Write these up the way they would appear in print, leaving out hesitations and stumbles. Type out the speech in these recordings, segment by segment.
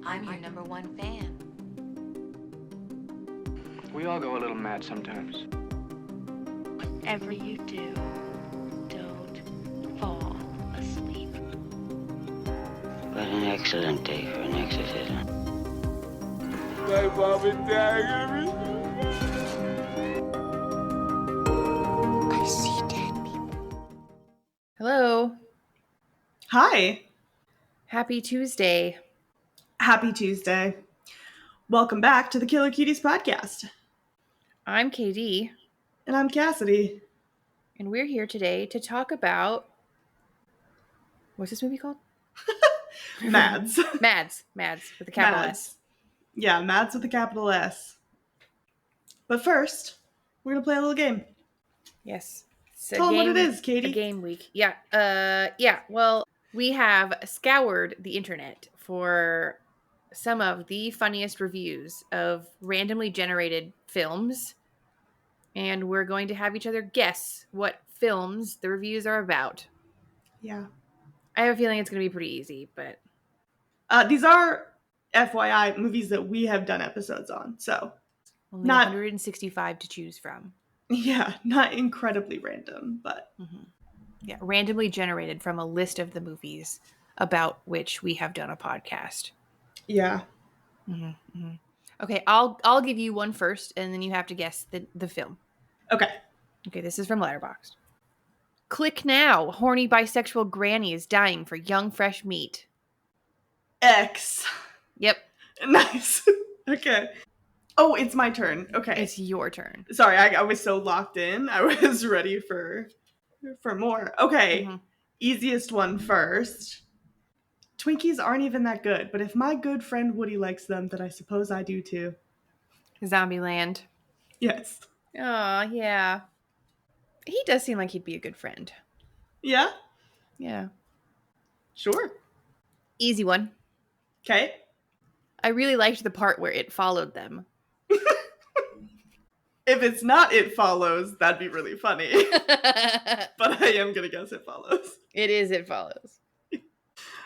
I'm your number one fan. We all go a little mad sometimes. Whatever you do, don't fall asleep. What an excellent day for an exorcism. My mom and dad. I see dead people. Hello. Hi. Happy Tuesday. Happy Tuesday. Welcome back to the Killer Cuties podcast. I'm KD. And I'm Cassidy. And we're here today to talk about... What's this movie called? MadS. MadS with a capital S. Yeah, MadS with a capital S. But first, we're going to play a little game. Yes. It's Tell them what it is, Katie. A game week. Yeah. Well, we have scoured the internet for some of the funniest reviews of randomly generated films. And we're going to have each other guess what films the reviews are about. Yeah. I have a feeling it's going to be pretty easy, but... These are, FYI, movies that we have done episodes on, so... Only not 165 to choose from. Yeah, not incredibly random, but... Mm-hmm. Yeah, randomly generated from a list of the movies about which we have done a podcast. Yeah. Mm-hmm, mm-hmm. Okay, I'll give you one first, and then you have to guess the film. Okay. Okay, this is from Letterboxd. Click now. Horny bisexual granny is dying for young, fresh meat. X. Yep. Nice. Okay. Oh, it's my turn. Okay. It's your turn. Sorry, I was so locked in. I was ready for more. Okay. Mm-hmm. Easiest one first. Twinkies aren't even that good, but if my good friend Woody likes them, then I suppose I do too. Zombieland. Yes. Oh, yeah. He does seem like he'd be a good friend. Yeah? Yeah. Sure. Easy one. Okay. I really liked the part where it followed them. If it's not It Follows, that'd be really funny. But I am gonna guess It Follows. It is It Follows.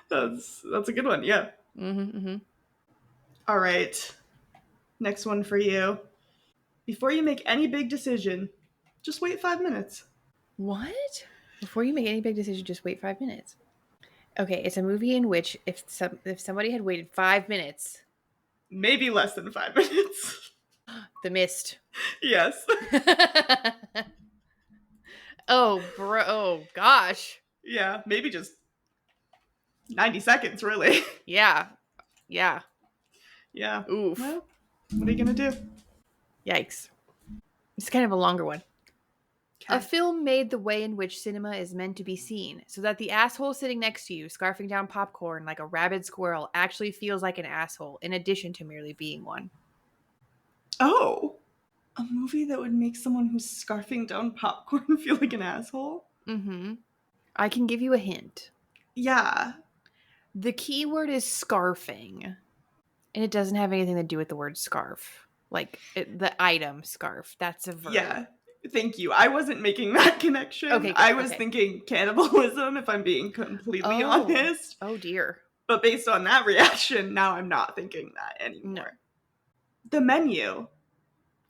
That's a good one, yeah. Mm-hmm, mm-hmm. All right. Next one for you. Before you make any big decision, just wait 5 minutes. What? Before you make any big decision, just wait 5 minutes. Okay, it's a movie in which if somebody had waited 5 minutes... Maybe less than 5 minutes. The Mist. Yes. Oh, bro. Oh, gosh. Yeah, maybe just 90 seconds, really. Yeah. Yeah. Yeah. Oof. Well, what are you going to do? Yikes. It's kind of a longer one. Okay. A film made the way in which cinema is meant to be seen, so that the asshole sitting next to you, scarfing down popcorn like a rabid squirrel, actually feels like an asshole, in addition to merely being one. Oh, a movie that would make someone who's scarfing down popcorn feel like an asshole? Mm-hmm. I can give you a hint. Yeah. The key word is scarfing, and it doesn't have anything to do with the word scarf. Like, the item scarf. That's a verb. Yeah. Thank you. I wasn't making that connection. Okay, good. I was thinking cannibalism, if I'm being completely honest. Oh, dear. But based on that reaction, now I'm not thinking that anymore. No. The Menu.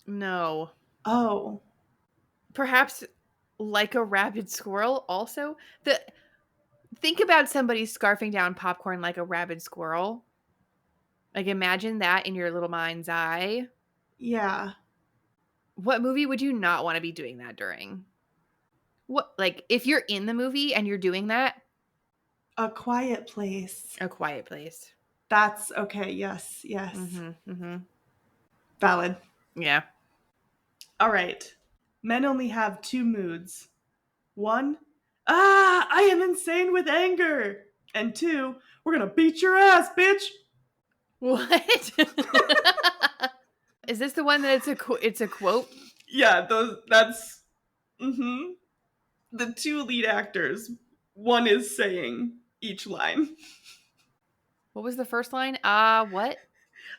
No. Oh. Perhaps like a rabid squirrel also? Think about somebody scarfing down popcorn like a rabid squirrel. Like, imagine that in your little mind's eye. Yeah. What movie would you not want to be doing that during? What, like, if you're in the movie and you're doing that? A Quiet Place. A Quiet Place. That's okay. Yes. Yes. Mm-hmm. Mm-hmm. Valid. Yeah. All right. Men only have 2 moods. 1, I am insane with anger. And 2, we're gonna beat your ass, bitch. What? Is this the one that it's a quote? Yeah, that's the 2 lead actors. One is saying each line. What was the first line? What?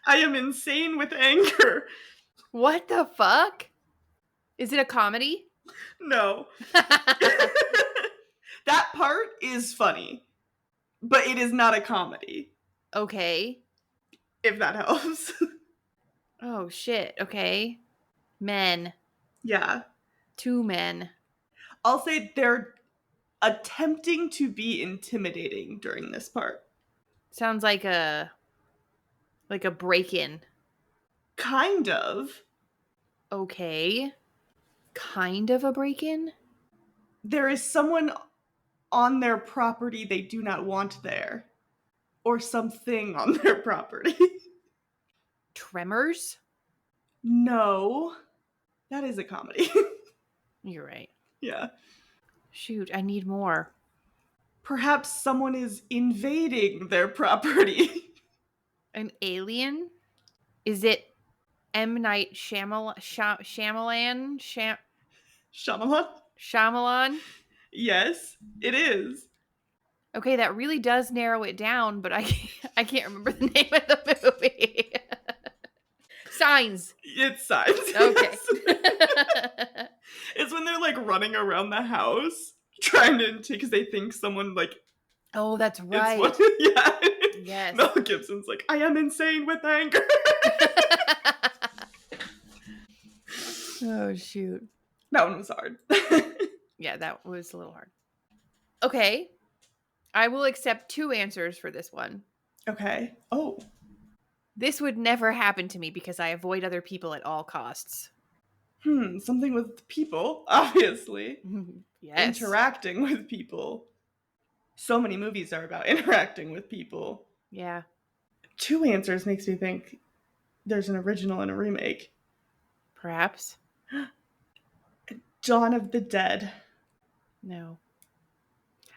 I am insane with anger. What the fuck? Is it a comedy? No. That part is funny, but it is not a comedy. Okay. if that helps. Oh, shit. Okay. Men. Yeah. 2 men. I'll say they're attempting to be intimidating during this part. Sounds like a break-in. Kind of. Okay. Kind of a break-in? There is someone on their property they do not want there. Or something on their property. Tremors? No. That is a comedy. You're right. Yeah. Shoot, I need more. Perhaps someone is invading their property. An alien? Is it M. Night Shyamalan? Shyamalan? Shyamalan? Yes, it is. Okay, that really does narrow it down, but I can't remember the name of the movie. Signs. It's Signs. Okay. It's when they're like running around the house trying to, because they think someone like. Oh, that's right. Yeah. Yes. Mel Gibson's like, I am insane with anger. Oh, shoot. That one was hard. Yeah, that was a little hard. Okay. I will accept 2 answers for this one. Okay. Oh. This would never happen to me because I avoid other people at all costs. Something with people, obviously. Yes. Interacting with people. So many movies are about interacting with people. Yeah. 2 answers makes me think there's an original and a remake. Perhaps. Dawn of the Dead. No.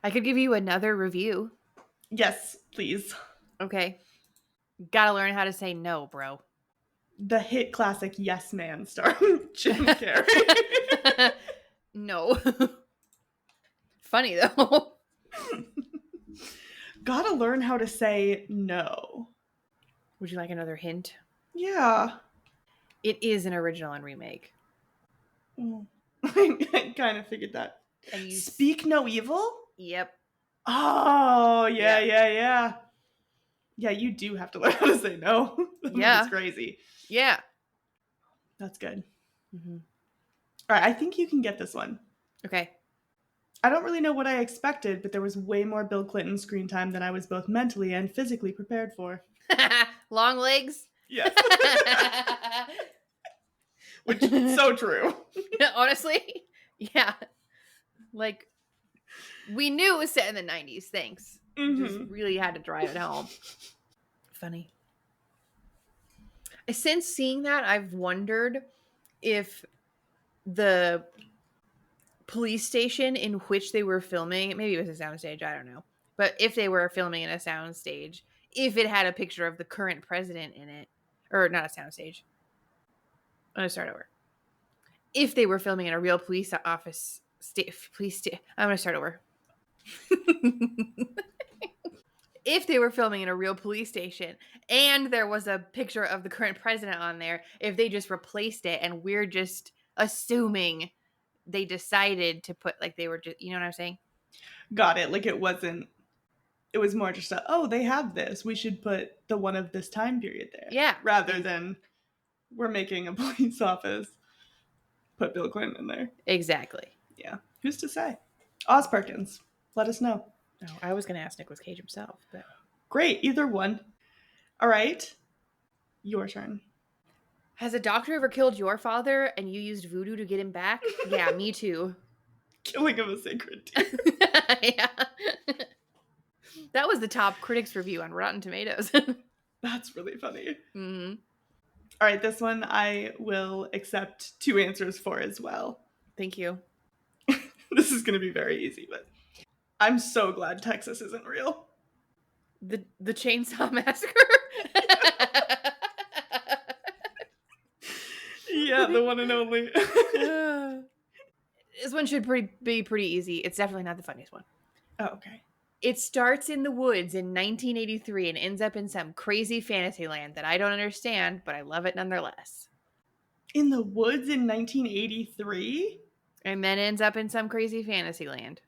I could give you another review. Yes, please. Okay. Gotta learn how to say no, bro. The hit classic Yes Man starring Jim Carrey. No. Funny though. Gotta learn how to say no. Would you like another hint? Yeah. It is an original and remake. I kind of figured that. And you Speak No Evil? Yep. Oh, yeah. Yeah, you do have to learn how to say no. Yeah. It's crazy. Yeah. That's good. Mm-hmm. All right, I think you can get this one. Okay. I don't really know what I expected, but there was way more Bill Clinton screen time than I was both mentally and physically prepared for. Long legs? Yes. Which is so true. Honestly, yeah. Like, we knew it was set in the 90s, thanks. Just really had to drive it home. Funny. Since seeing that, I've wondered if the police station in which they were filming, maybe it was a soundstage, I don't know. But if they were filming in a soundstage, if it had a picture of the current president in it, or not a soundstage. I'm going to start over. If they were filming in a real police office, I'm going to start over. If they were filming in a real police station and there was a picture of the current president on there, if they just replaced it and we're just assuming they decided to put, like, they were just, you know what I'm saying? Got it. Like, it was more just they have this. We should put the one of this time period there. Yeah. Rather than we're making a police office, put Bill Clinton in there. Exactly. Yeah. Who's to say? Oz Perkins. Let us know. Oh, I was going to ask Nicolas Cage himself. But... Great. Either one. All right. Your turn. Has a doctor ever killed your father and you used voodoo to get him back? Yeah, me too. Killing of a sacred deer. Yeah. That was the top critics review on Rotten Tomatoes. That's really funny. Mm-hmm. All right, this one I will accept 2 answers for as well. Thank you. This is going to be very easy, but I'm so glad Texas isn't real. The Chainsaw Massacre? Yeah, the one and only. This one should be pretty easy. It's definitely not the funniest one. Oh, okay. It starts in the woods in 1983 and ends up in some crazy fantasy land that I don't understand, but I love it nonetheless. In the woods in 1983? And then ends up in some crazy fantasy land.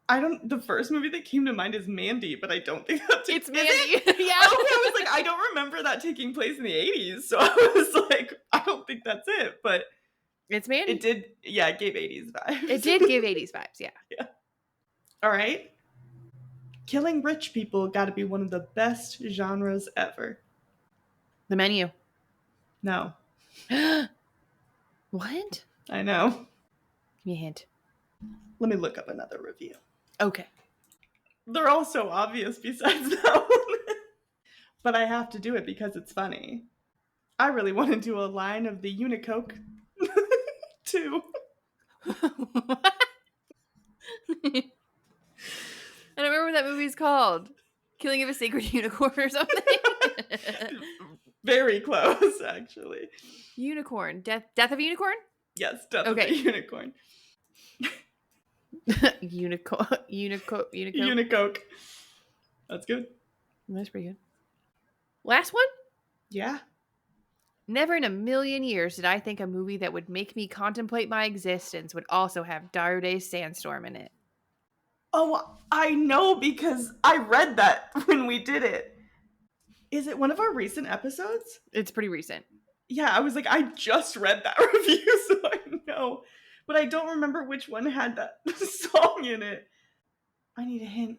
The first movie that came to mind is Mandy, but I don't think that's It's Mandy. It? Yeah. Oh, I was like, I don't remember remember that taking place in the 80s, so I was like, I don't think that's it, but It's Mandy. it did, yeah, it gave 80s vibes. It did give 80s vibes, yeah. Yeah. All right. Killing rich people got to be one of the best genres ever. The Menu. No, What? I know. Give me a hint. Let me look up another review. Okay. They're all so obvious besides that one. But I have to do it because it's funny. I really want to do a line of the Unicoke too. I don't remember what that movie's called. Killing of a Sacred Unicorn or something. Very close, actually. Unicorn. Death of a Unicorn? Yes, Death of Okay. a Unicorn. Unicoke. Unicoke. That's good. That's pretty good. Last one? Yeah. Never in a million years did I think a movie that would make me contemplate my existence would also have D.A.R.E Sandstorm in it. Oh, I know because I read that when we did it. Is it one of our recent episodes? It's pretty recent. Yeah, I was like, I just read that review, so I know. But I don't remember which one had that song in it. I need a hint.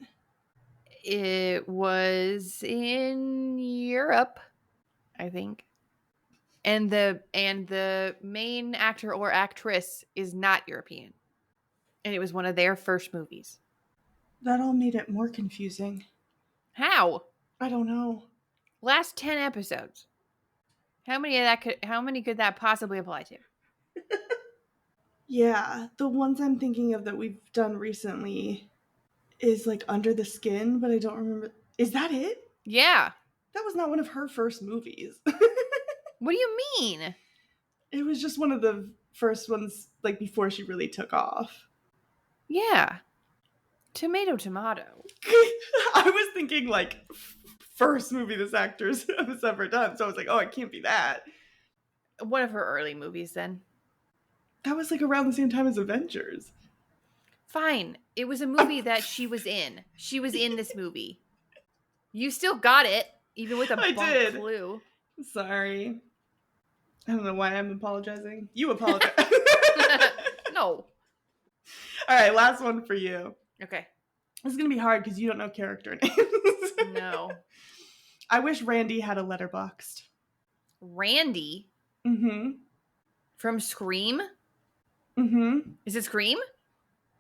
It was in Europe, I think. And the main actor or actress is not European. And it was one of their first movies. That all made it more confusing. How? I don't know. Last 10 episodes. How many could that possibly apply to? Yeah, the ones I'm thinking of that we've done recently is like Under the Skin, but I don't remember. Is that it? Yeah. That was not one of her first movies. What do you mean? It was just one of the first ones, like before she really took off. Yeah. Tomato. I was thinking like first movie this actor has ever done, so I was like, oh, it can't be that. One of her early movies then. That was like around the same time as Avengers. Fine. It was a movie that she was in. She was in this movie. You still got it, even with a I bump did. clue. Sorry. I don't know why I'm apologizing. You apologize. No. All right, last one for you. Okay. This is going to be hard because you don't know character names. No. I wish Randy had a letterboxed. Randy Mm-hmm. from Scream? Mm-hmm. Is it Scream?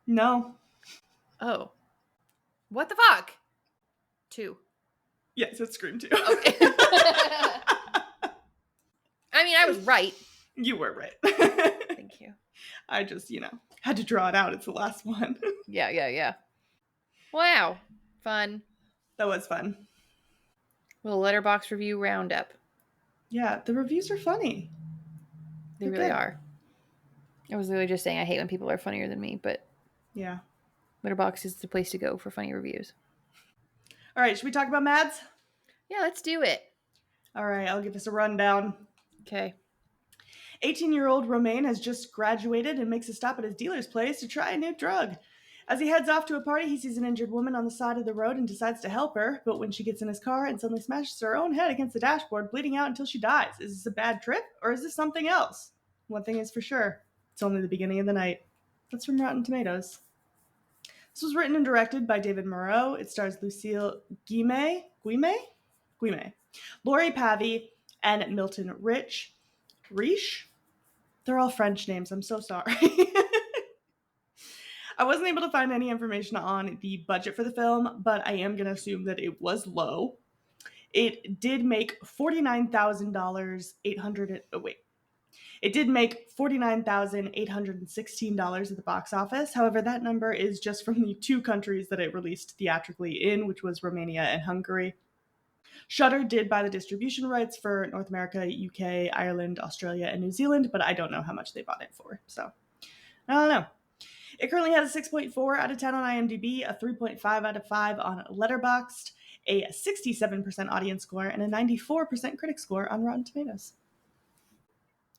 No. Oh. What the fuck? 2. Yes, it's Scream 2. Okay. I mean, I was right. You were right. Thank you. I just, had to draw it out. It's the last one. Yeah. Wow. Fun. That was fun. Little letterbox review roundup. Yeah, the reviews are funny. They They're really good. are. I was literally just saying I hate when people are funnier than me, but Yeah. Letterboxd is the place to go for funny reviews. All right, should we talk about MadS? Yeah, let's do it. All right, I'll give us a rundown. Okay. 18-year-old Romain has just graduated and makes a stop at his dealer's place to try a new drug. As he heads off to a party, he sees an injured woman on the side of the road and decides to help her, but when she gets in his car and suddenly smashes her own head against the dashboard, bleeding out until she dies. Is this a bad trip, or is this something else? One thing is for sure, it's only the beginning of the night. That's from Rotten Tomatoes. This was written and directed by David Moreau. It stars Lucille Guimay, Lori Pavey, and Milton Riche. They're all French names. I'm so sorry. I wasn't able to find any information on the budget for the film, but I am going to assume that it was low. It did make $49,816 at the box office. However, that number is just from the 2 countries that it released theatrically in, which was Romania and Hungary. Shudder did buy the distribution rights for North America, UK, Ireland, Australia, and New Zealand, but I don't know how much they bought it for, so I don't know. It currently has a 6.4 out of 10 on IMDb, a 3.5 out of 5 on Letterboxd, a 67% audience score, and a 94% critic score on Rotten Tomatoes.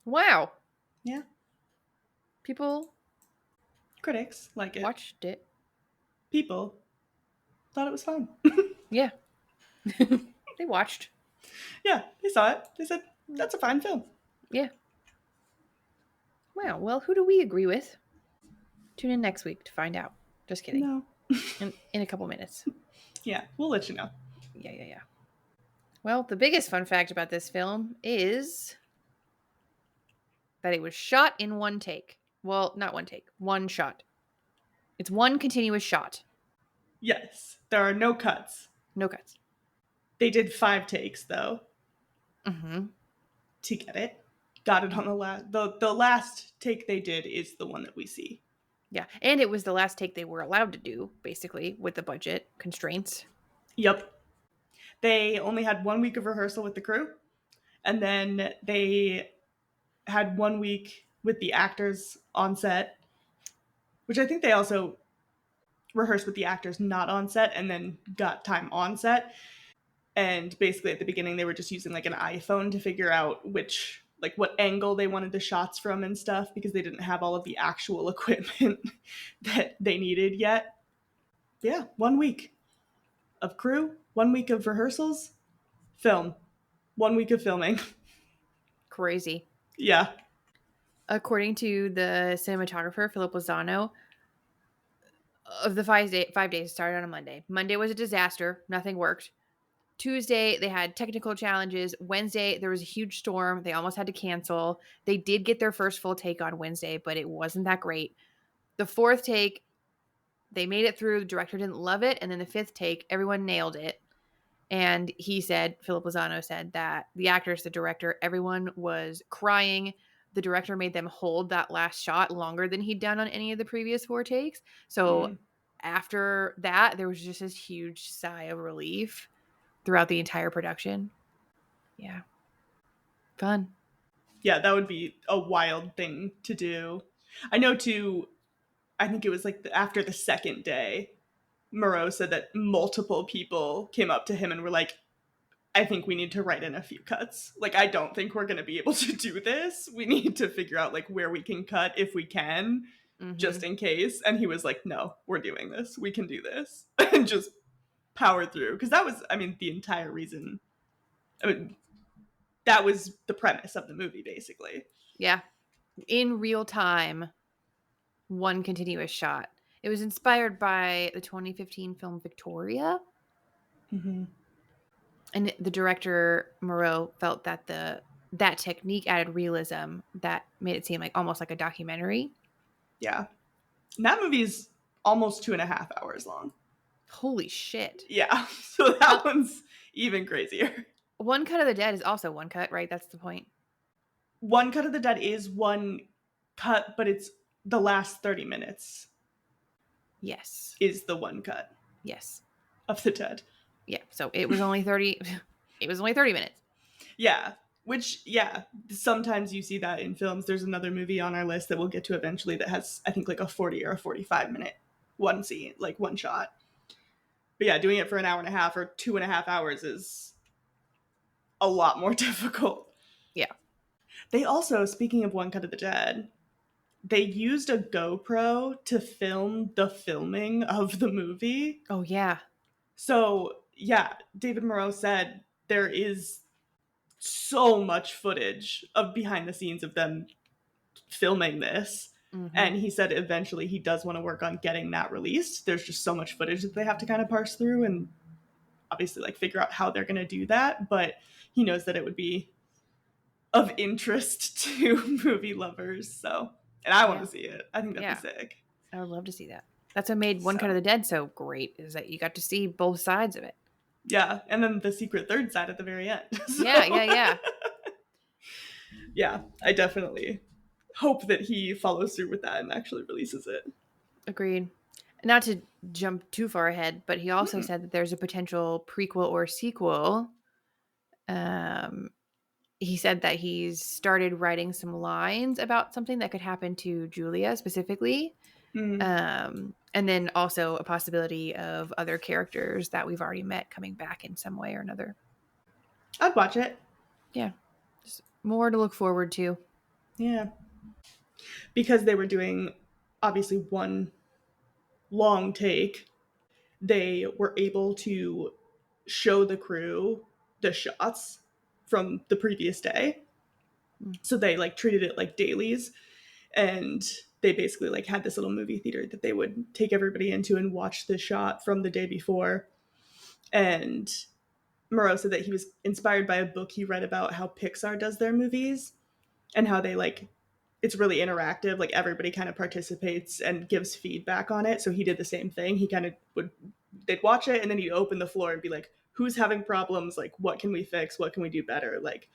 Wow. Yeah. People Critics like it. watched it. People thought it was fun. Yeah. They watched. Yeah, they saw it. They said, that's a fine film. Yeah. Wow. Well, who do we agree with? Tune in next week to find out. Just kidding. No. In a couple minutes. Yeah, we'll let you know. Yeah. Well, the biggest fun fact about this film is that it was shot in one take. Well, not one take, one shot. It's one continuous shot. Yes, there are no cuts. No cuts. They did 5 takes, though, Mm-hmm. to get it. Got it on the last... The last take they did is the one that we see. Yeah. And it was the last take they were allowed to do, basically, with the budget constraints. Yep. They only had 1 week of rehearsal with the crew, and then they had 1 week with the actors on set, which I think they also rehearsed with the actors not on set and then got time on set. And basically at the beginning they were just using like an iPhone to figure out what angle they wanted the shots from and stuff, because they didn't have all of the actual equipment that they needed yet. Yeah, 1 week of crew, 1 week of rehearsals, film, 1 week of filming. Crazy. Yeah. According to the cinematographer, Philip Lozano, of the 5 days started on a Monday. Monday was a disaster. Nothing worked. Tuesday, they had technical challenges. Wednesday, there was a huge storm. They almost had to cancel. They did get their first full take on Wednesday, but it wasn't that great. The 4th take, they made it through. The director didn't love it. And then the 5th take, everyone nailed it. And he said, Philip Lozano said that the actors, the director, everyone was crying. The director made them hold that last shot longer than he'd done on any of the previous 4 takes. So after that, there was just this huge sigh of relief throughout the entire production. Yeah. Fun. Yeah, that would be a wild thing to do. I think it was like after the 2nd day, Moreau said that multiple people came up to him and were like, I think we need to write in a few cuts. Like, I don't think we're going to be able to do this. We need to figure out like where we can cut if we can, just in case. And he was like, no, we're doing this. We can do this. And just power through. Because that was, the entire reason. That was the premise of the movie, basically. Yeah. In real time, one continuous shot. It was inspired by the 2015 film Victoria. Mm-hmm. And the director, Moreau, felt that that technique added realism that made it seem like almost like a documentary. Yeah. And that movie's almost 2.5 hours long. Holy shit. Yeah. So that one's even crazier. One Cut of the Dead is also one cut, right? That's the point. One Cut of the Dead is one cut, but it's the last 30 minutes. Yes. Is the one cut. Yes. Of the Dead. Yeah. So it was only 30. It was only 30 minutes. Yeah. Which, yeah, sometimes you see that in films. There's another movie on our list that we'll get to eventually that has, I think, like a 40 or a 45 minute one scene, like one shot. But yeah, doing it for an hour and a half or 2.5 hours is a lot more difficult. Yeah. They also, speaking of One Cut of the Dead, they used a GoPro to film the filming of the movie. Oh, yeah. So, yeah, David Moreau said there is so much footage of behind the scenes of them filming this. Mm-hmm. And he said eventually he does want to work on getting that released. There's just so much footage that they have to kind of parse through and obviously like figure out how they're going to do that. But he knows that it would be of interest to movie lovers. So, and I want to see it. I think that'd be sick. I would love to see that. That's what made One Cut of the Dead so great, is that you got to see both sides of it. Yeah, and then the secret third side at the very end. So. Yeah. Yeah, I definitely hope that he follows through with that and actually releases it. Agreed. Not to jump too far ahead, but he also said that there's a potential prequel or sequel. He said that he's started writing some lines about something that could happen to Julia specifically. And then also a possibility of other characters that we've already met coming back in some way or another. I'd watch it. Yeah. Just more to look forward to. Yeah. Because they were doing obviously one long take, they were able to show the crew the shots from the previous day. So they like treated it like dailies, and they basically like had this little movie theater that they would take everybody into and watch the shot from the day before. And Moreau said that he was inspired by a book he read about how Pixar does their movies and how they like it's really interactive, like everybody kind of participates and gives feedback on it. So he did the same thing. He kind of would they'd watch it and then he'd open the floor and be like, who's having problems, like what can we fix, what can we do better, like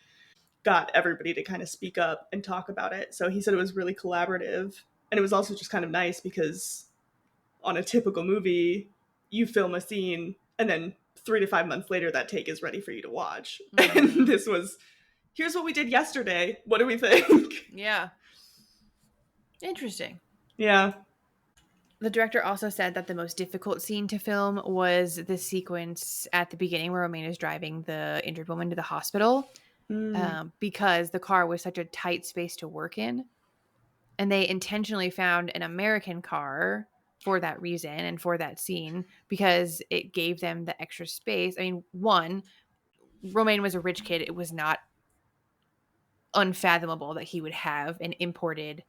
got everybody to kind of speak up and talk about it. So he said it was really collaborative, and it was also just kind of nice because on a typical movie you film a scene and then 3 to 5 months later that take is ready for you to watch. And this was, here's what we did yesterday, what do we think? Yeah. Interesting. Yeah. The director also said that the most difficult scene to film was the sequence at the beginning where Romaine is driving the injured woman to the hospital, because the car was such a tight space to work in. And they intentionally found an American car for that reason and for that scene because it gave them the extra space. I mean, one, Romaine was a rich kid. It was not unfathomable that he would have an imported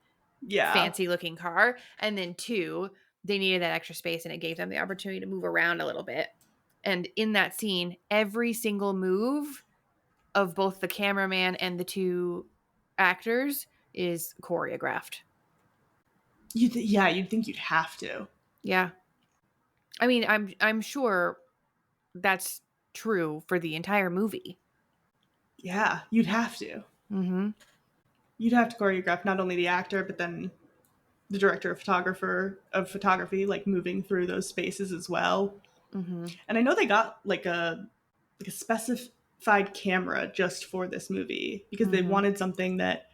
fancy looking car. And then two, they needed that extra space and it gave them the opportunity to move around a little bit. And in that scene, every single move of both the cameraman and the two actors is choreographed. You'd think you'd have to. Yeah. I mean, I'm sure that's true for the entire movie. Yeah, you'd have to. Mm-hmm. You'd have to choreograph not only the actor, but then the director of photography, like moving through those spaces as well. Mm-hmm. And I know they got like a specified camera just for this movie because they wanted something that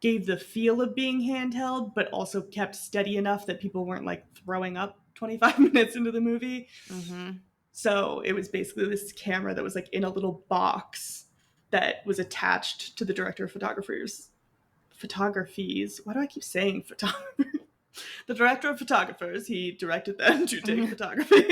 gave the feel of being handheld, but also kept steady enough that people weren't like throwing up 25 minutes into the movie. Mm-hmm. So it was basically this camera that was like in a little box that was attached to the director of photographies. Why do I keep saying photographer? The director of photographers, he directed them to take photography.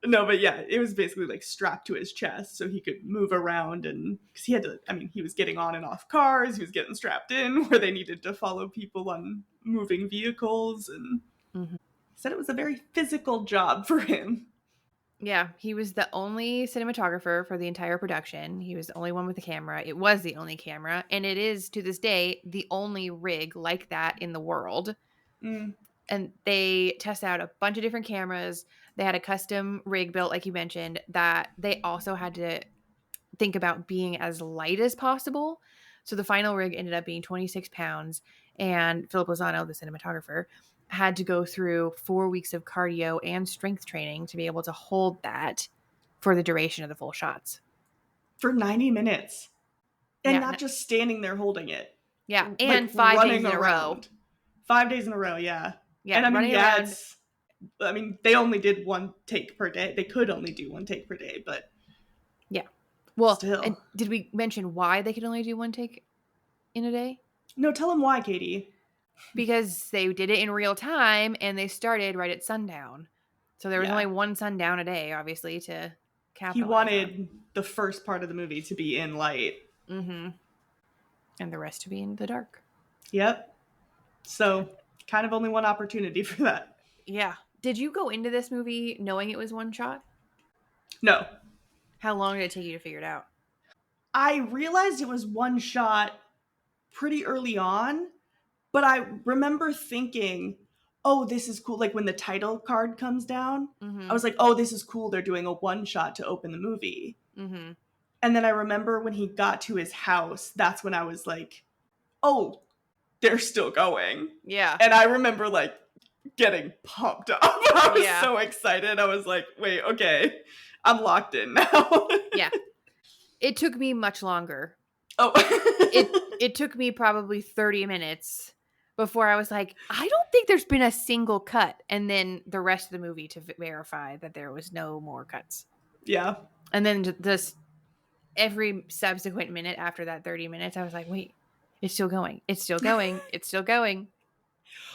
No, but yeah, it was basically like strapped to his chest so he could move around, and because he had to, I mean, he was getting on and off cars, he was getting strapped in where they needed to follow people on moving vehicles, and he said it was a very physical job for him. Yeah, he was the only cinematographer for the entire production. He was the only one with the camera. It was the only camera, and it is to this day the only rig like that in the world. And they tested out a bunch of different cameras. They had a custom rig built, like you mentioned, that they also had to think about being as light as possible. So the final rig ended up being 26 pounds. And Philip Lozano, the cinematographer, had to go through 4 weeks of cardio and strength training to be able to hold that for the duration of the full shots. For 90 minutes. And not just standing there holding it. Yeah, and like 5 days in a row. 5 days in a row, yeah. Yeah, and I mean, they only did one take per day. They could only do one take per day, but yeah. Well, still. And did we mention why they could only do one take in a day? No, tell them why, Katie. Because they did it in real time and they started right at sundown. So there was only one sundown a day, obviously, to capitalize. He wanted the first part of the movie to be in light. Mm-hmm. And the rest to be in the dark. Yep. So kind of only one opportunity for that. Yeah. Did you go into this movie knowing it was one shot? No. How long did it take you to figure it out? I realized it was one shot pretty early on, but I remember thinking, oh, this is cool. Like when the title card comes down, I was like, oh, this is cool. They're doing a one shot to open the movie. Mm-hmm. And then I remember when he got to his house, that's when I was like, oh, they're still going. Yeah. And I remember like getting pumped up. I was so excited. I was like, wait, okay, I'm locked in now. Yeah. It took me much longer. Oh. It took me probably 30 minutes before I was like, I don't think there's been a single cut. And then the rest of the movie to verify that there was no more cuts. Yeah. And then just every subsequent minute after that 30 minutes, I was like, wait, it's still going. It's still going. It's still going.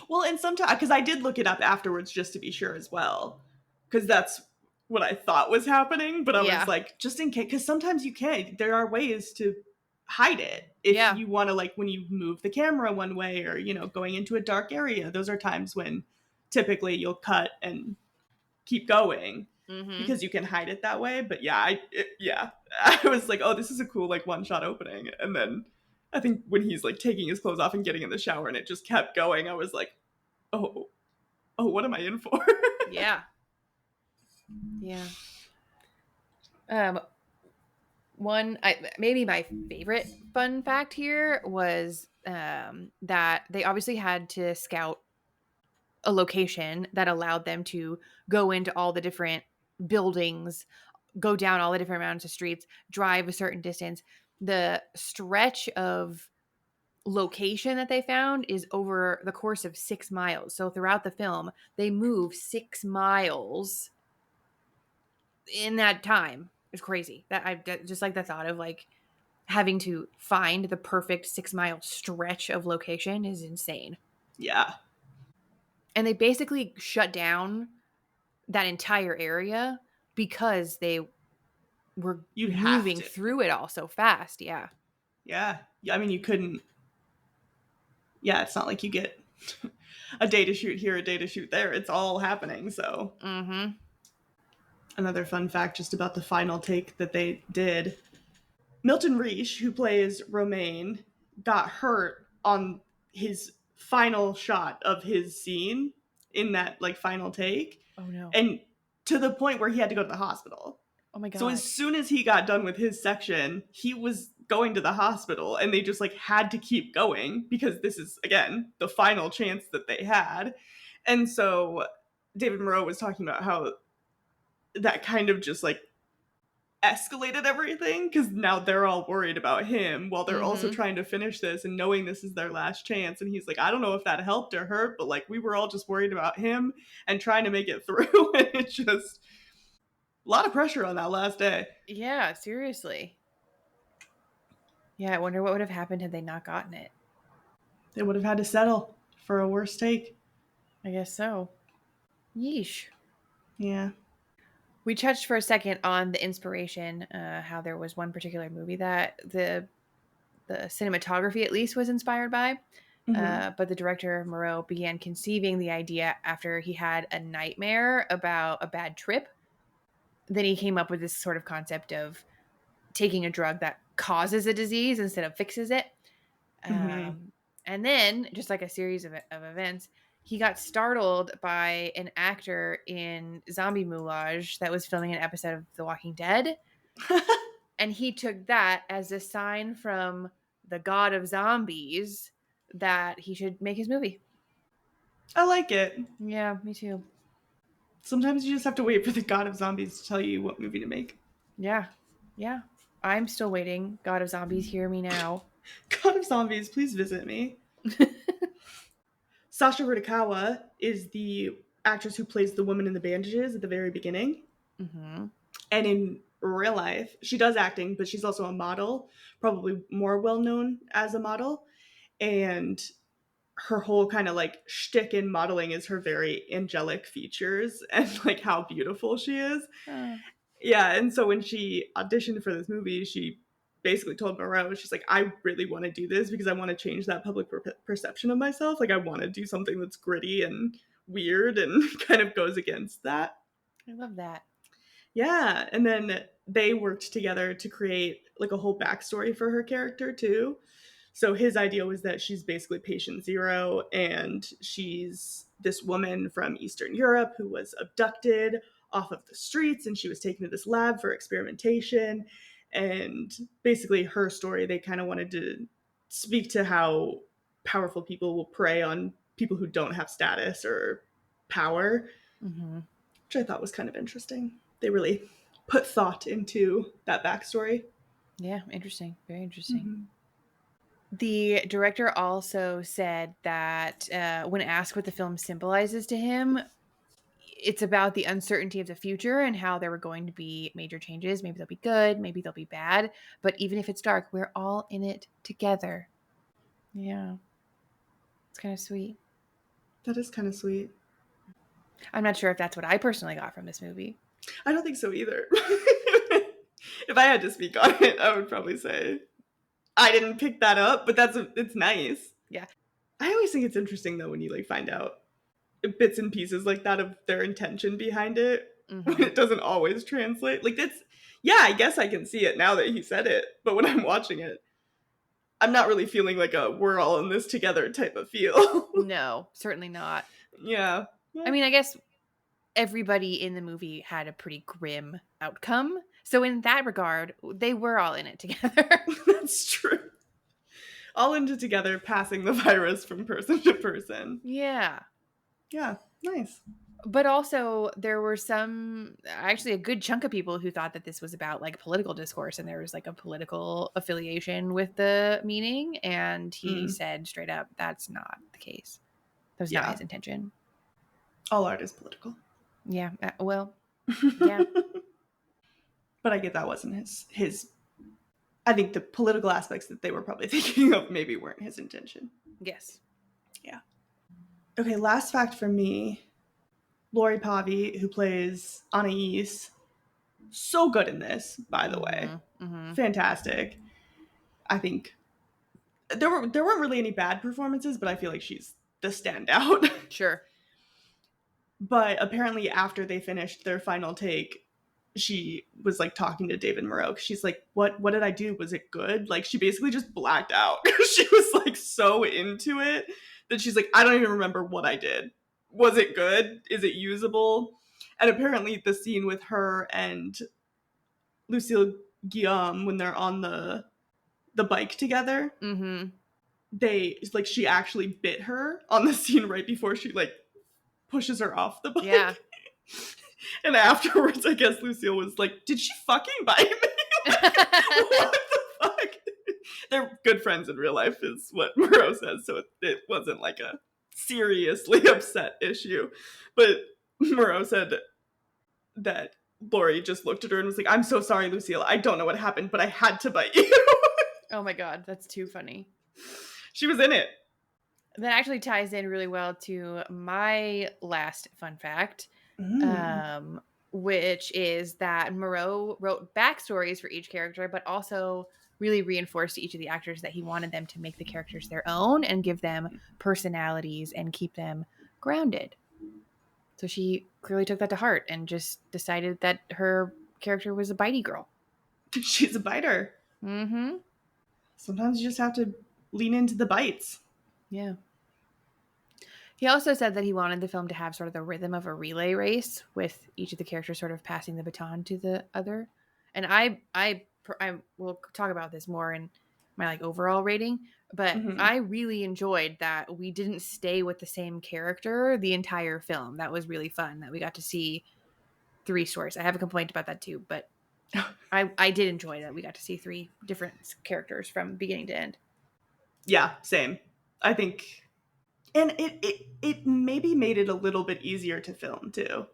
Well, and sometimes, because I did look it up afterwards just to be sure as well. Because that's what I thought was happening, but I Yeah. was like, just in case, because sometimes you can't. There are ways to hide it if Yeah. you want to, like when you move the camera one way or, you know, going into a dark area. Those are times when typically you'll cut and keep going Mm-hmm. because you can hide it that way. But yeah, I was like, oh, this is a cool like one shot opening. And then I think when he's like taking his clothes off and getting in the shower and it just kept going, I was like, oh, what am I in for? Yeah. Yeah. Maybe my favorite fun fact here was that they obviously had to scout a location that allowed them to go into all the different buildings, go down all the different amounts of streets, drive a certain distance. The stretch of location that they found is over the course of 6 miles. So throughout the film, they move 6 miles in that time. It's crazy. Just like the thought of like having to find the perfect 6 mile stretch of location is insane. Yeah. And they basically shut down that entire area because they were You'd have moving to. through it all so fast. Yeah. Yeah. I mean, you couldn't. Yeah, it's not like you get a day to shoot here, a day to shoot there. It's all happening. So, Mm-hmm. another fun fact just about the final take that they did. Milton Reich, who plays Romaine, got hurt on his final shot of his scene in that like final take. Oh no. And to the point where he had to go to the hospital. Oh my god. So as soon as he got done with his section, he was going to the hospital and they just like had to keep going because this is again the final chance that they had. And so David Moreau was talking about how that kind of just like escalated everything because now they're all worried about him while they're also trying to finish this and knowing this is their last chance. And he's like, I don't know if that helped or hurt, but like we were all just worried about him and trying to make it through. And it's just a lot of pressure on that last day. Yeah, seriously. Yeah, I wonder what would have happened had they not gotten it. They would have had to settle for a worse take. I guess so. Yeesh. Yeah. We touched for a second on the inspiration, how there was one particular movie that the cinematography at least was inspired by. But the director, Moreau, began conceiving the idea after he had a nightmare about a bad trip. Then he came up with this sort of concept of taking a drug that causes a disease instead of fixes it. And then, just like a series of events, he got startled by an actor in Zombie Moulage that was filming an episode of The Walking Dead. And he took that as a sign from the god of zombies that he should make his movie. I like it. Yeah, me too. Sometimes you just have to wait for the god of zombies to tell you what movie to make. Yeah. I'm still waiting. God of Zombies, hear me now. God of Zombies, please visit me. Sasha Rudikawa is the actress who plays the woman in the bandages at the very beginning. Mm-hmm. And in real life, she does acting, but she's also a model, probably more well known as a model. And her whole kind of like shtick in modeling is her very angelic features and like how beautiful she is. Yeah, and so when she auditioned for this movie, she basically told Moreau, she's like, I really want to do this because I want to change that public perception of myself. Like, I want to do something that's gritty and weird and kind of goes against that. I love that. Yeah, and then they worked together to create like a whole backstory for her character too. So his idea was that she's basically patient zero and she's this woman from Eastern Europe who was abducted off of the streets and she was taken to this lab for experimentation. And basically her story, they kind of wanted to speak to how powerful people will prey on people who don't have status or power, which I thought was kind of interesting. They really put thought into that backstory. Yeah, interesting. Very interesting. The director also said that when asked what the film symbolizes to him, it's about the uncertainty of the future and how there were going to be major changes. Maybe they'll be good, maybe they'll be bad. But even if it's dark, we're all in it together. Yeah. It's kind of sweet. That is kind of sweet. I'm not sure if that's what I personally got from this movie. I don't think so either. If I had to speak on it, I would probably say I didn't pick that up, but it's nice. Yeah. I always think it's interesting though when you like find out bits and pieces like that of their intention behind it when it doesn't always translate. Like I guess I can see it now that he said it, but when I'm watching it, I'm not really feeling like a we're all in this together type of feel. No, certainly not. Yeah. I mean, I guess everybody in the movie had a pretty grim outcome. So in that regard, they were all in it together. That's true. All into together, passing the virus from person to person. Yeah. Yeah, nice. But also there were actually a good chunk of people who thought that this was about like political discourse and there was like a political affiliation with the meaning. And he said straight up, that's not the case. That was not his intention. All art is political. Yeah. Well, yeah. But I get that wasn't his. I think the political aspects that they were probably thinking of maybe weren't his intention. Yes. Yeah. Okay, last fact for me. Lori Pavi, who plays Anais, so good in this, by the way. Mm-hmm. Fantastic. I think there weren't really any bad performances, but I feel like she's the standout. Sure. But apparently after they finished their final take, she was like talking to David Moreau. She's like, what did I do? Was it good? Like she basically just blacked out. She was like so into it that she's like, I don't even remember what I did. Was it good? Is it usable? And apparently the scene with her and Lucille Guillaume when they're on the bike together, she actually bit her on the scene right before she like pushes her off the bike. Yeah. And afterwards, I guess Lucille was like, did she fucking bite me? Like, what the fuck? They're good friends in real life is what Moreau says, so it wasn't like a seriously upset issue. But Moreau said that Lori just looked at her and was like, I'm so sorry, Lucille. I don't know what happened, but I had to bite you. Oh my God, that's too funny. She was in it. That actually ties in really well to my last fun fact, which is that Moreau wrote backstories for each character, but also really reinforced to each of the actors that he wanted them to make the characters their own and give them personalities and keep them grounded. So she clearly took that to heart and just decided that her character was a bitey girl. She's a biter. Mm-hmm. Sometimes you just have to lean into the bites. Yeah. He also said that he wanted the film to have sort of the rhythm of a relay race with each of the characters sort of passing the baton to the other. And I will talk about this more in my like overall rating, but I really enjoyed that we didn't stay with the same character the entire film. That was really fun that we got to see three stories. I have a complaint about that too, but I did enjoy that we got to see three different characters from beginning to end. Yeah, same. I think, and it maybe made it a little bit easier to film too.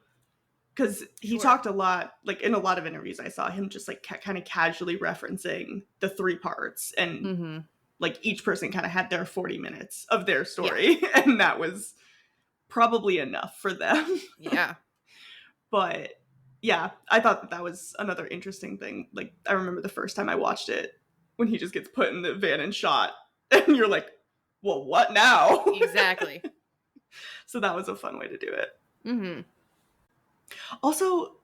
Because he talked a lot, like in a lot of interviews I saw him just like kind of casually referencing the three parts and like each person kind of had their 40 minutes of their story and that was probably enough for them. Yeah. But yeah, I thought that was another interesting thing. Like I remember the first time I watched it when he just gets put in the van and shot and you're like, well, what now? Exactly. So that was a fun way to do it. Mm-hmm. Also,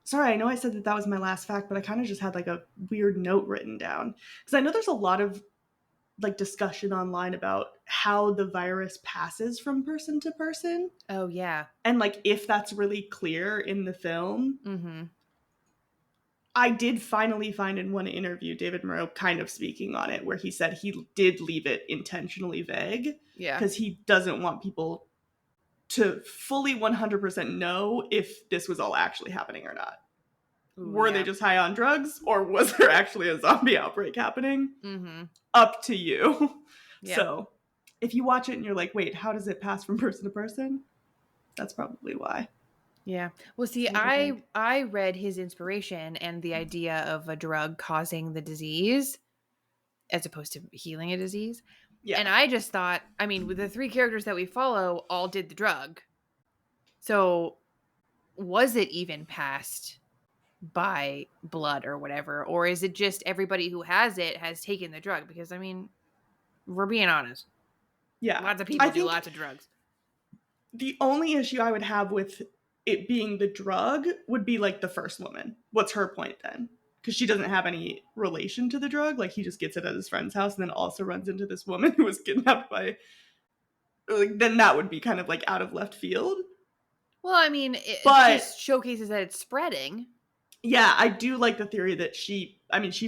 sorry, I know I said that was my last fact, but I kind of just had like a weird note written down. Because I know there's a lot of like discussion online about how the virus passes from person to person. Oh, yeah. And like if that's really clear in the film. Mm-hmm. I did finally find in one interview David Moreau kind of speaking on it where he said he did leave it intentionally vague. Yeah. Because he doesn't want people to fully 100% know if this was all actually happening or not. Ooh, Were they just high on drugs or was there actually a zombie outbreak happening? Mm-hmm. Up to you. Yeah. So if you watch it and you're like, wait, how does it pass from person to person? That's probably why. Yeah. Well, see, I read his inspiration and the idea of a drug causing the disease as opposed to healing a disease. Yeah. And I just thought, I mean, with the three characters that we follow all did the drug. So was it even passed by blood or whatever? Or is it just everybody who has it has taken the drug? Because, I mean, we're being honest. Yeah. Lots of people I do think lots of drugs. the only issue I would have with it being the drug would be like the first woman. What's her point then? Because she doesn't have any relation to the drug. Like he just gets it at his friend's house and then also runs into this woman who was kidnapped by. Like, then that would be kind of like out of left field. Well, I mean, it But- just showcases that it's spreading. Yeah, I do like the theory that she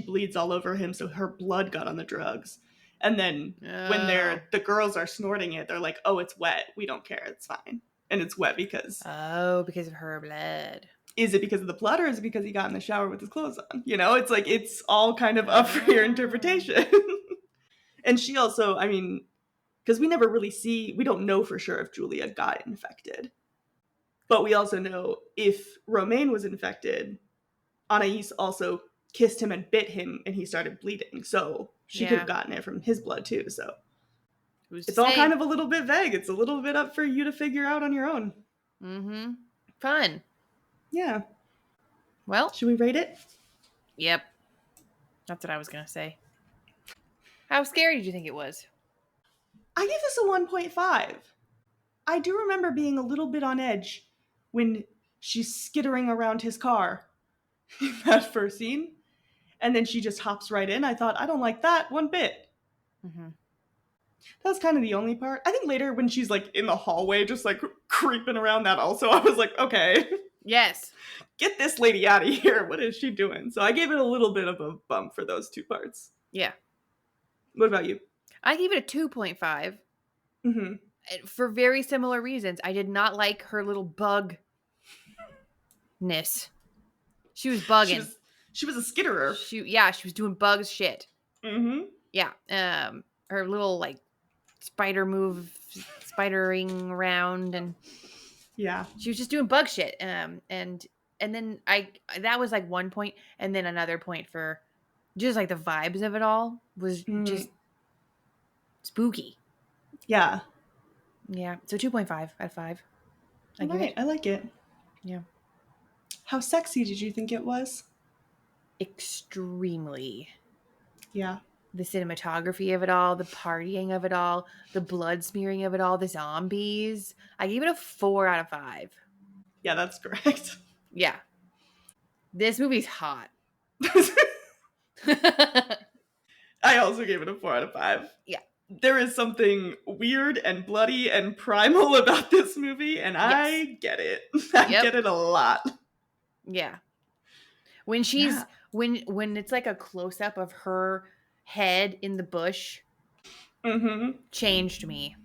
bleeds all over him, so her blood got on the drugs. And then when the girls are snorting it, they're like, "Oh, it's wet. We don't care. It's fine." And it's wet because Because of her blood. is it because of the blood or is it because he got in the shower with his clothes on? You know, it's like it's all kind of up for your interpretation. And she also, I mean, because we never really we don't know for sure if Julia got infected. But we also know if Romain was infected, Anais also kissed him and bit him and he started bleeding. So she could have gotten it from his blood too. So it's all kind of a little bit vague. It's a little bit up for you to figure out on your own. Mm-hmm. Fun. Yeah. Well. Should we rate it? Yep. That's what I was going to say. How scary did you think it was? I give this a 1.5. I do remember being a little bit on edge when she's skittering around his car in that first scene. And then she just hops right in. I thought, I don't like that one bit. Mm-hmm. That was kind of the only part. I think later when she's like in the hallway, just like creeping around that also, I was like, okay. Yes. Get this lady out of here. What is she doing? So I gave it a little bit of a bump for those two parts. Yeah. What about you? I gave it a 2.5. Mm-hmm. For very similar reasons. I did not like her little bugness. She was bugging. She was a skitterer. She was doing bugs shit. Mm-hmm. Yeah. Her little like spidering around, and yeah, she was just doing bug shit. And then that was like one point, and then another point for just like the vibes of it all was just spooky. Yeah. Yeah. So 2.5 out of 5. I like it. Yeah. How sexy did you think it was? Extremely. Yeah. The cinematography of it all, the partying of it all, the blood smearing of it all, the zombies. I gave it a 4 out of 5. Yeah, that's correct. Yeah. This movie's hot. I also gave it a 4 out of 5. Yeah. There is something weird and bloody and primal about this movie, and yes. I get it. I get it a lot. Yeah. When she's when it's like a close up of her head in the bush, changed me.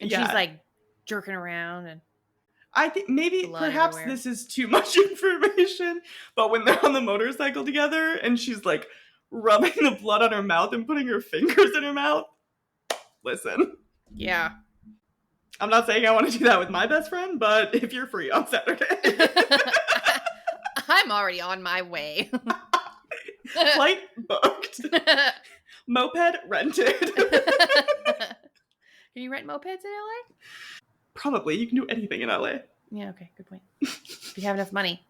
And she's like jerking around, and I think perhaps this is too much information, but when they're on the motorcycle together and she's like rubbing the blood on her mouth and putting her fingers in her mouth, listen. Yeah. I'm not saying I want to do that with my best friend, but if you're free on Saturday. I'm already on my way. Flight booked. Moped rented. Can you rent mopeds in LA? Probably. You can do anything in LA. Yeah, okay. Good point. If you have enough money.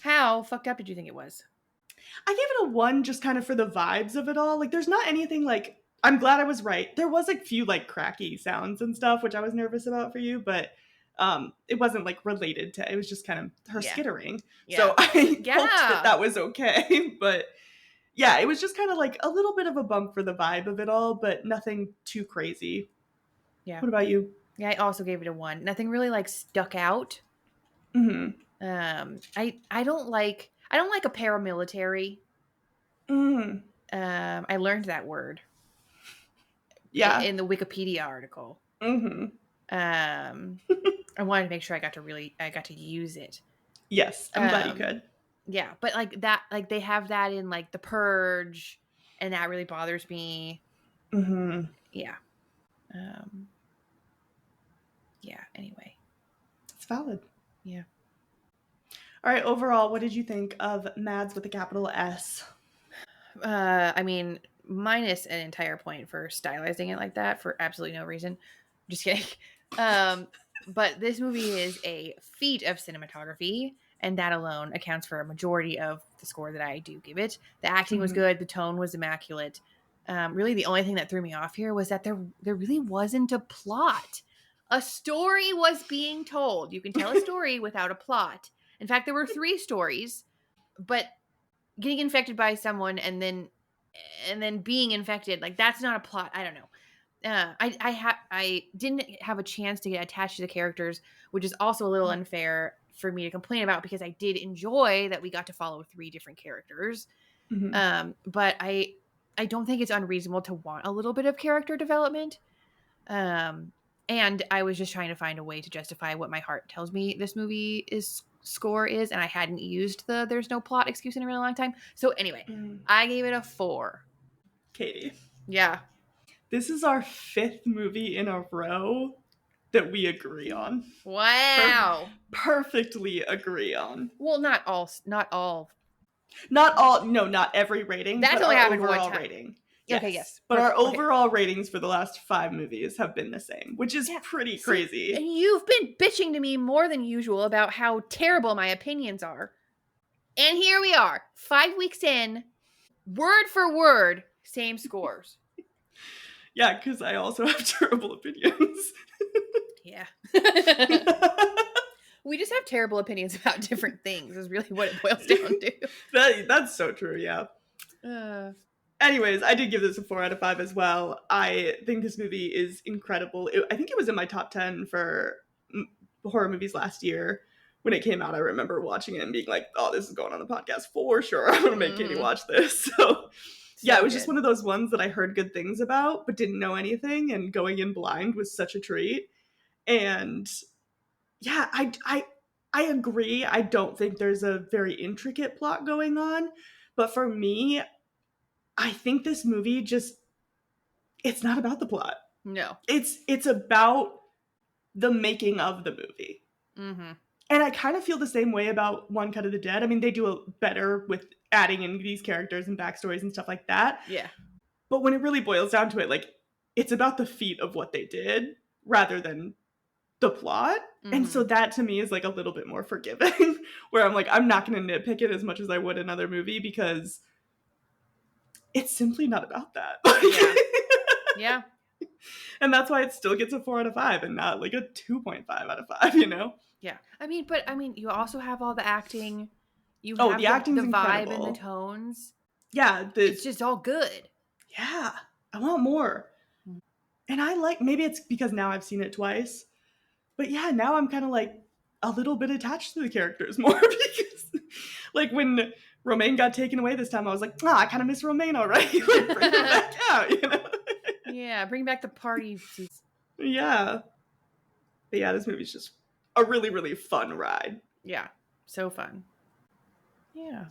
How fucked up did you think it was? I gave it a 1 just kind of for the vibes of it all. Like, there's not anything like... I'm glad I was right. There was a few like cracky sounds and stuff, which I was nervous about for you, but it wasn't like related to... It was just kind of her skittering. Yeah. So I hoped that was okay. But yeah, it was just kind of like a little bit of a bump for the vibe of it all, but nothing too crazy. Yeah. What about you? Yeah, I also gave it a 1. Nothing really like stuck out. Mm-hmm. I don't like a paramilitary. Mm-hmm. I learned that word. Yeah. In the Wikipedia article. Mm-hmm. I wanted to make sure I got to use it. Yes, I'm glad you could. Yeah, but like that, like they have that in like The Purge, and that really bothers me. Mm-hmm. Yeah. Yeah. Anyway, it's valid. Yeah. All right. Overall, what did you think of MadS with a capital S? I mean, minus an entire point for stylizing it like that for absolutely no reason. Just kidding. But this movie is a feat of cinematography, And that alone accounts for a majority of the score that I do give it. The acting was Mhm. good. The tone was immaculate. Really, the only thing that threw me off here was that there really wasn't a plot. A story was being told. You can tell a story without a plot. In fact, there were 3 stories, but getting infected by someone and then being infected, like, that's not a plot. I don't know. I didn't have a chance to get attached to the characters, which is also a little unfair for me to complain about because I did enjoy that we got to follow 3 different characters. Mhm. But I don't think it's unreasonable to want a little bit of character development. And I was just trying to find a way to justify what my heart tells me this movie score is, and I hadn't used the there's no plot excuse in a really long time. So anyway, I gave it a 4. Katie, Yeah. this is our 5th movie in a row that we agree on. Wow. Perfectly agree on. Well, not all. Not every rating. That's but only our happened one overall time. rating. Okay, yes. But our Perfect. Okay. overall ratings for the last 5 movies have been the same, which is pretty crazy. And you've been bitching to me more than usual about how terrible my opinions are. And here we are, 5 weeks in, word for word, same scores. Yeah, because I also have terrible opinions. Yeah. We just have terrible opinions about different things is really what it boils down to. That's so true, yeah. Anyways, I did give this a 4 out of 5 as well. I think this movie is incredible. I think it was in my top 10 for horror movies last year. When it came out, I remember watching it and being like, oh, this is going on the podcast for sure. I'm going to make Katie watch this. So yeah, it was just one of those ones that I heard good things about, but didn't know anything. And going in blind was such a treat. And yeah, I agree. I don't think there's a very intricate plot going on. But for me, I think this movie it's not about the plot. No. It's about the making of the movie. Mm-hmm. And I kind of feel the same way about One Cut of the Dead. I mean, they do a better with adding in these characters and backstories and stuff like that. Yeah. But when it really boils down to it, like, it's about the feat of what they did rather than the plot. Mm-hmm. And so that to me is like a little bit more forgiving, where I'm like, I'm not going to nitpick it as much as I would another movie because it's simply not about that. Yeah. And that's why it still gets a 4 out of 5 and not like a 2.5 out of 5, you know? Yeah. I mean, you also have all the acting. You have the acting's the incredible. vibe and the tones. Yeah. It's just all good. Yeah. I want more. And maybe it's because now I've seen it twice. But yeah, now I'm kind of like a little bit attached to the characters more because like when Romaine got taken away this time, I was like, I kind of miss Romaine already. Like, bring her back out, you know? Yeah, bring back the party. Yeah. But yeah, this movie's just a really, really fun ride. Yeah, so fun. Yeah.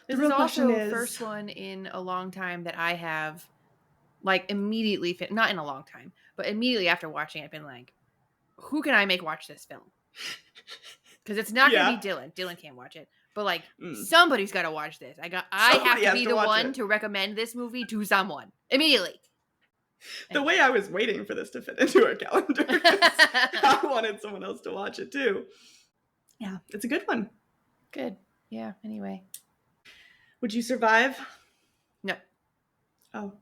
This The real is question also the is... first one in a long time that I have, like, immediately, not in a long time, but immediately after watching it, been like, who can I make watch this film? Because it's not going to be Dylan. Dylan can't watch it. But, like, somebody's got to watch this. I have to be the one to recommend this movie to someone. Immediately. The way I was waiting for this to fit into our calendar. I wanted someone else to watch it, too. Yeah, it's a good one. Good. Yeah, anyway. Would you survive? No. Oh.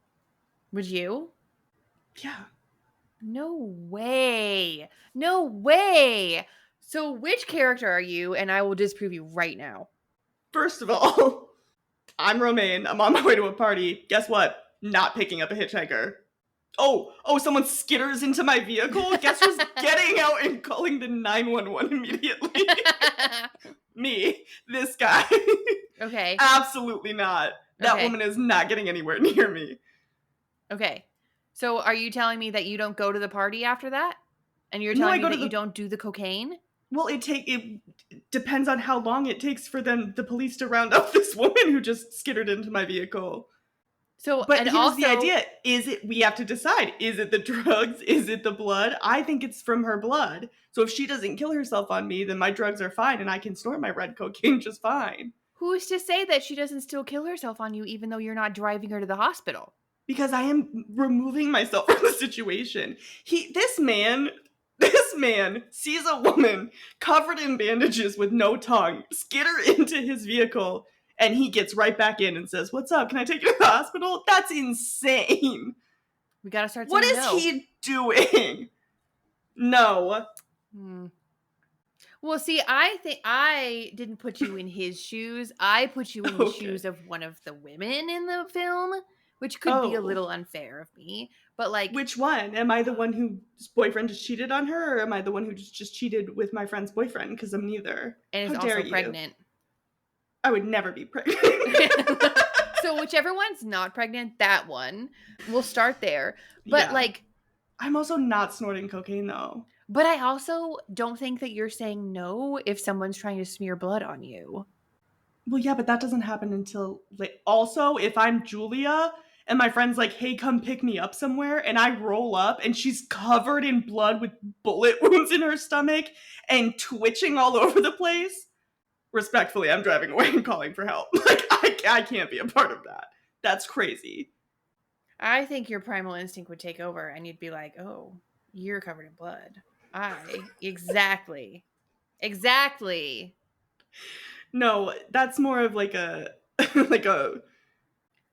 Would you? Yeah. No way. No way. So which character are you? And I will disprove you right now. First of all, I'm Romaine. I'm on my way to a party. Guess what? Not picking up a hitchhiker. Oh, someone skitters into my vehicle? Guess who's getting out and calling the 911 immediately? Me. This guy. Okay. Absolutely not. That woman is not getting anywhere near me. Okay. So are you telling me that you don't go to the party after that? And you're telling me that you don't do the cocaine? Well, it depends on how long it takes for the police to round up this woman who just skittered into my vehicle. But here's the idea. We have to decide, is it the drugs? Is it the blood? I think it's from her blood. So if she doesn't kill herself on me, then my drugs are fine and I can snort my red cocaine just fine. Who's to say that she doesn't still kill herself on you even though you're not driving her to the hospital? Because I am removing myself from the situation. This man sees a woman covered in bandages with no tongue, skitter into his vehicle, and he gets right back in and says, "What's up? Can I take you to the hospital?" That's insane. We gotta start saying What is no. he doing? No. Well, see, I think I didn't put you in his shoes. I put you in the shoes of one of the women in the film, which could be a little unfair of me. But like, which one? Am I the one whose boyfriend just cheated on her, or am I the one who just cheated with my friend's boyfriend? Because I'm neither. And is How dare also you? pregnant. I would never be pregnant. So whichever one's not pregnant, that one. We'll start there. But Yeah. like, I'm also not snorting cocaine though. but I also don't think that you're saying no if someone's trying to smear blood on you. Well, yeah, but that doesn't happen until like. Also, if I'm Julia and my friend's like, "Hey, come pick me up somewhere," and I roll up and she's covered in blood with bullet wounds in her stomach and twitching all over the place, respectfully, I'm driving away and calling for help. Like, I can't be a part of that. That's crazy. I think your primal instinct would take over and you'd be like, "Oh, you're covered in blood." Exactly. No, that's more of like a like a.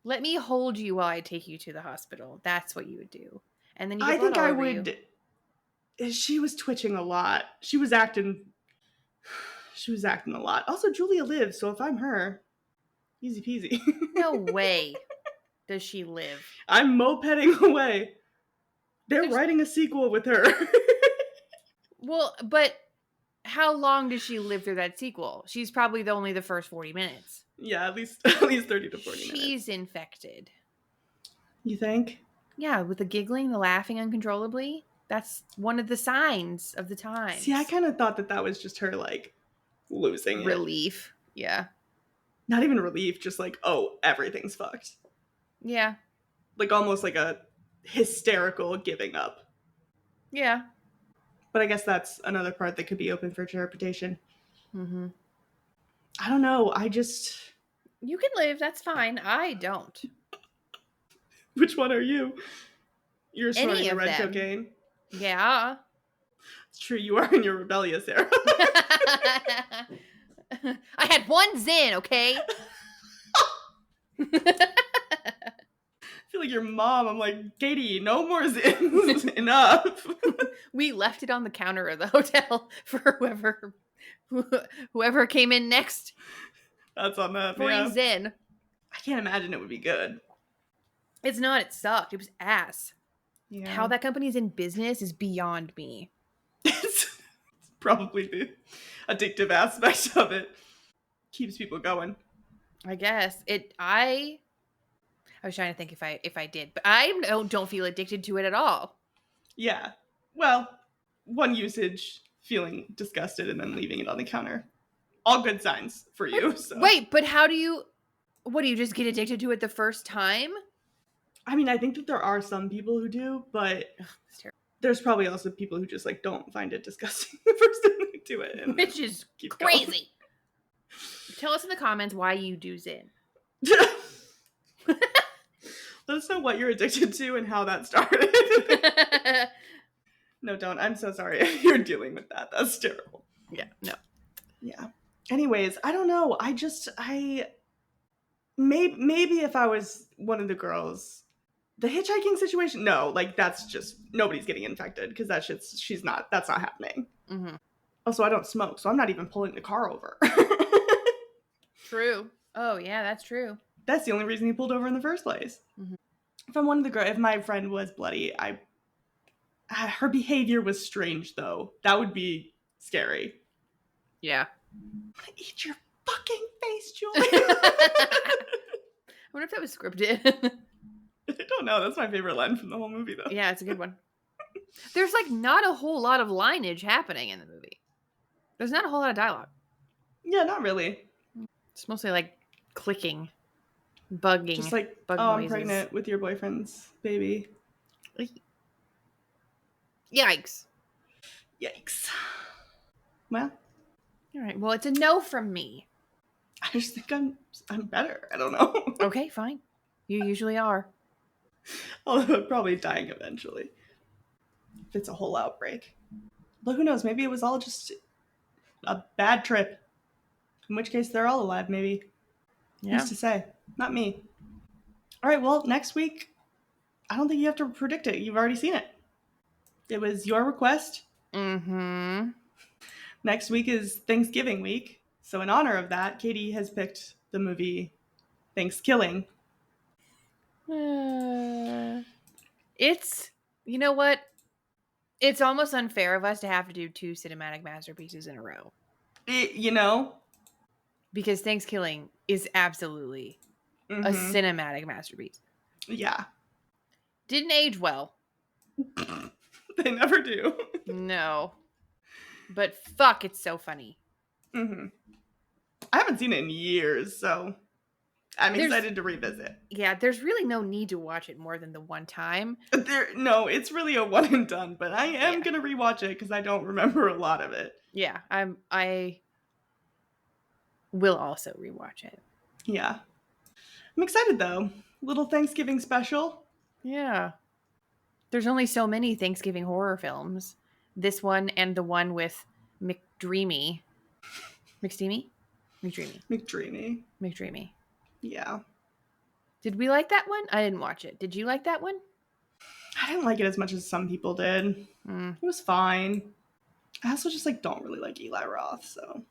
Let me hold you while I take you to the hospital. That's what you would do. And then you get I think blood all I over would. you. She was twitching a lot. She was acting a lot. Also, Julia lives, so if I'm her, easy peasy. No way does she live. I'm mopeding away. They're writing a sequel with her. Well, but how long does she live through that sequel? She's probably only the first 40 minutes. Yeah, at least 30 to 40 minutes. She's infected. You think? Yeah, with the giggling, the laughing uncontrollably. That's one of the signs of the time. See, I kind of thought that was just her, like, losing relief. Yeah. Not even relief, just like, oh, everything's fucked. Yeah. Like, almost like a hysterical giving up. Yeah. But I guess that's another part that could be open for interpretation. Mm-hmm. I don't know. You can live. That's fine. I don't. Which one are you? You're snorting the red them. cocaine. Yeah. It's true. You are in your rebellious era. I had one Zin, okay? I feel like your mom. I'm like, Katie, no more Zins. Enough. We left it on the counter of the hotel for whoever came in next. That's on that. Free yeah. Zin. I can't imagine it would be good. It's not. It sucked. It was ass. Yeah. How that company's in business is beyond me. It's probably the addictive aspect of it. Keeps people going. I guess I was trying to think if I did, but I don't feel addicted to it at all. Yeah. Well, one usage, feeling disgusted, and then leaving it on the counter. All good signs for you. So. Wait, but what do you just get addicted to it the first time? I mean, I think that there are some people who do, but there's probably also people who just like don't find it disgusting the first time they do it. And which is crazy. Going. Tell us in the comments why you do Zin. Let us know what you're addicted to and how that started. No, don't. I'm so sorry if you're dealing with that. That's terrible. Yeah, no. Yeah. Anyways, I don't know. Maybe if I was one of the girls, the hitchhiking situation, no, like that's just, nobody's getting infected because that's not happening. Mm-hmm. Also, I don't smoke, so I'm not even pulling the car over. True. Oh, yeah, that's true. That's the only reason he pulled over in the first place. Mm-hmm. If my friend was bloody, her behavior was strange, though. That would be scary. Yeah. I'm gonna eat your fucking face, Julie. I wonder if that was scripted. I don't know. That's my favorite line from the whole movie, though. Yeah, it's a good one. There's like not a whole lot of lineage happening in the movie. There's not a whole lot of dialogue. Yeah, not really. It's mostly like clicking, bugging. Just like, bug I'm noises. pregnant with your boyfriend's baby. Yikes. Yikes. Well. All right. Well, it's a no from me. I just think I'm better. I don't know. Okay, fine. You usually are. Although I'm probably dying eventually. If it's a whole outbreak. But who knows? Maybe it was all just a bad trip. In which case, they're all alive, maybe. Yeah. Who's to say? Not me. All right, well, next week, I don't think you have to predict it. You've already seen it. It was your request. Mm-hmm. Next week is Thanksgiving week. So in honor of that, Katie has picked the movie Thankskilling. It's, you know what? It's almost unfair of us to have to do 2 cinematic masterpieces in a row. You know? Because Thankskilling is absolutely a cinematic masterpiece. Yeah. Didn't age well. They never do. No. But fuck, it's so funny. I haven't seen it in years, so I'm excited to revisit. Yeah, there's really no need to watch it more than the one time. No, it's really a one and done, but I am going to rewatch it because I don't remember a lot of it. Yeah, I will also rewatch it. Yeah. I'm excited, though. Little Thanksgiving special. Yeah. There's only so many Thanksgiving horror films. This one and the one with McDreamy. McDreamy? McDreamy. Yeah. Did we like that one? I didn't watch it. Did you like that one? I didn't like it as much as some people did. It was fine. I also just don't really like Eli Roth, so.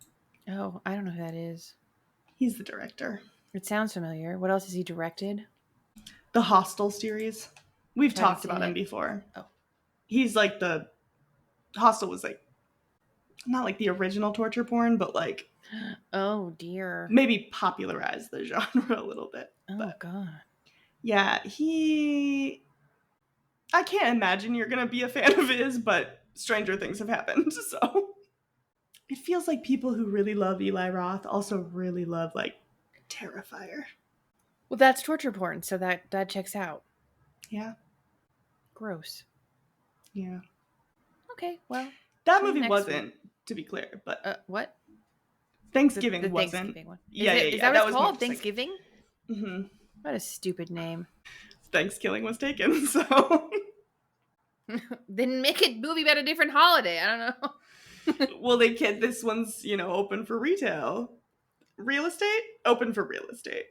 Oh, I don't know who that is. He's the director. It sounds familiar. What else has he directed? The Hostel series. We've talked about him before. Oh. He's the Hostel was not the original torture porn, but oh dear. Maybe popularized the genre a little bit. Oh god. Yeah, I can't imagine you're gonna be a fan of his, but stranger things have happened, so. It feels like people who really love Eli Roth also really love, Terrifier. Well, that's torture porn, so that checks out. Yeah. Gross. Yeah. Okay, well. That movie wasn't, to be clear, but. What? Thanksgiving the wasn't. Thanksgiving one. Is that what it's called? Thanksgiving? Mm-hmm. What a stupid name. Thankskilling was taken, so. Then make a movie about a different holiday. I don't know. Well, this one's, open for retail. Real estate? Open for real estate.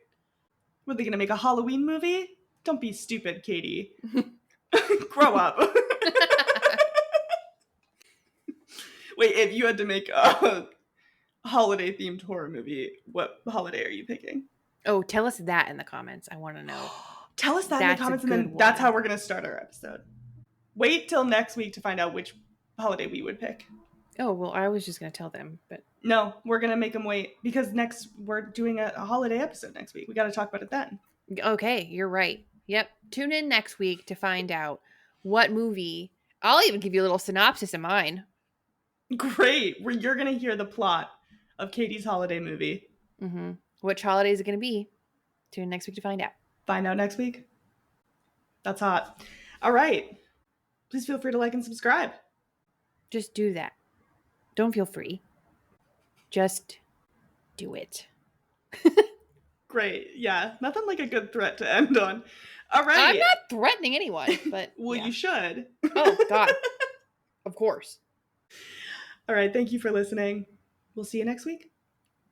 Were they going to make a Halloween movie? Don't be stupid, Katie. Grow up. Wait, if you had to make a holiday-themed horror movie, what holiday are you picking? Oh, tell us that in the comments. I want to know. Tell us that in the comments, and then that's how we're going to start our episode. Wait till next week to find out which holiday we would pick. Oh, well, I was just going to tell them, but... No, we're going to make them wait, because we're doing a holiday episode next week. We got to talk about it then. Okay, you're right. Yep. Tune in next week to find out what movie... I'll even give you a little synopsis of mine. Great. You're going to hear the plot of Katie's holiday movie. Mm-hmm. Which holiday is it going to be? Tune in next week to find out. Find out next week? That's hot. All right. Please feel free to like and subscribe. Just do that. Don't feel free. Just do it. Great. Yeah. Nothing like a good threat to end on. All right. I'm not threatening anyone, but... Well, yeah. You should. Oh, God. Of course. All right. Thank you for listening. We'll see you next week.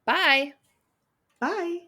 Bye. Bye.